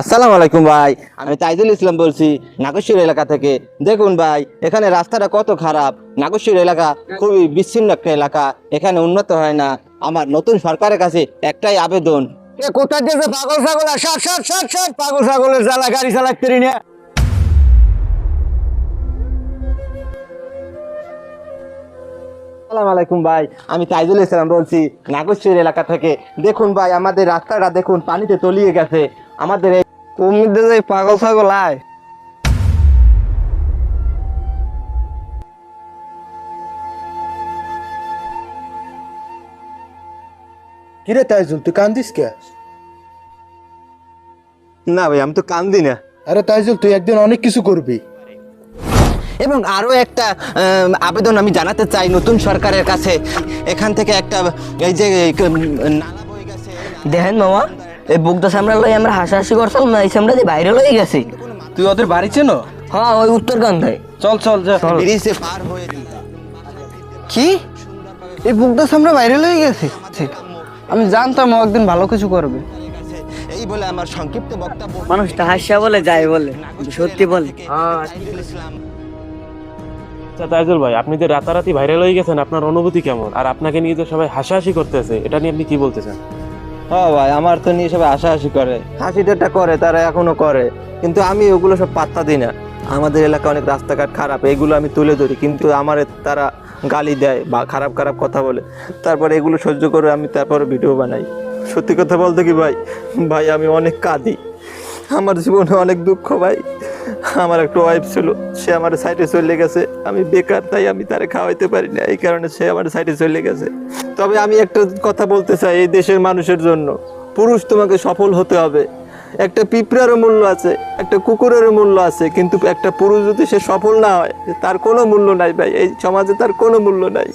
আসসালামু আলাইকুম ভাই, আমি তাইজুল ইসলাম বলছি নাগেশ্বর এলাকা থেকে। দেখুন ভাই, এখানে রাস্তাটা কত খারাপ। নাগেশ্বর এলাকা খুবই বিচ্ছিন্ন একটা এলাকা, এখানে উন্নত হয় না। আমার নতুন সরকারের কাছে একটাই আবেদন। কোথায় গেছে পাগল ছাগল? ষাট পাগল ছাগলের জ্বালা গাড়ি চালাতে পারি না। আসসালামু আলাইকুম ভাই, আমি তাইজুল ইসলাম বলছি নাগেশ্বর এলাকা থেকে। দেখুন ভাই, আমাদের রাস্তাটা দেখুন পানিতে তলিয়ে গেছে। আমাদের এই মধ্যে যে পাগল ছাগল আয়। কিরে তাইজুল, তুই কান্দিস কে? না ভাই, আমি তো কান্দি না। আরে তাইজুল, তুই একদিন অনেক কিছু করবি। এবং আরো একটা আবেদন আমি জানাতে চাই নতুন সরকারের কাছে। এখান থেকে একটা এই যে নালা বয়ে গেছে, দেখেন মামা, এই বুকটা সামরা লই আমরা হাসাহাসি করছিলাম না, এই সামরা যে বাইরে লই গেছি। তুই ওদের বাড়ি চেনো? হ্যাঁ, ওই উত্তরকান্দায়। চল চল যা। ব্রিজে পার হয়ে কি এই বুকটা সামনে বাইরে লয়ে গেছে? আমি জানতাম ও একদিন ভালো কিছু করবে। এই বলে আমার সংক্ষিপ্ত বক্তব্য। মানুষটা হাসিয়া বলে যায় বলে, কিন্তু সত্যি বলে। আচ্ছা তাইজুল ভাই, আপনি যে রাতারাতি ভাইরাল হয়ে গেছেন, আপনার অনুভূতি কেমন? আর আপনাকে নিয়ে যে সবাই হাসাহাসি করতেছে, এটা নিয়ে আপনি কি বলতে চান? হ্যাঁ ভাই, আমার তো নিয়ে সবাই হাসাহাসি করে, হাসি ঠাট্টা করে, তারা এখনো করে, কিন্তু আমি ওগুলো সব পাত্তা দিই না। আমাদের এলাকা অনেক রাস্তাঘাট খারাপ, এগুলো আমি তুলে ধরি, কিন্তু আমার তারা গালি দেয় বা খারাপ খারাপ কথা বলে। তারপরে এগুলো সহ্য করে আমি তারপরে ভিডিও বানাই। সত্যি কথা বলতে কি ভাই, ভাই আমি অনেক কাঁদি। আমার জীবনে অনেক দুঃখ ভাই। আমার একটা ওয়াইফ ছিল, সে আমার সাইডে চলে গেছে। আমি বেকার, তাই আমি তারে খাওয়াইতে পারি না, এই কারণে সে আমার সাইডে চলে গেছে। তবে আমি একটা কথা বলতে চাই এই দেশের মানুষের জন্য, পুরুষ তোমাকে সফল হতে হবে। একটা পিঁপড়ারও মূল্য আছে, একটা কুকুরেরও মূল্য আছে, কিন্তু একটা পুরুষ যদি সে সফল না হয়, তার কোনো মূল্য নাই ভাই, এই সমাজে তার কোনো মূল্য নাই।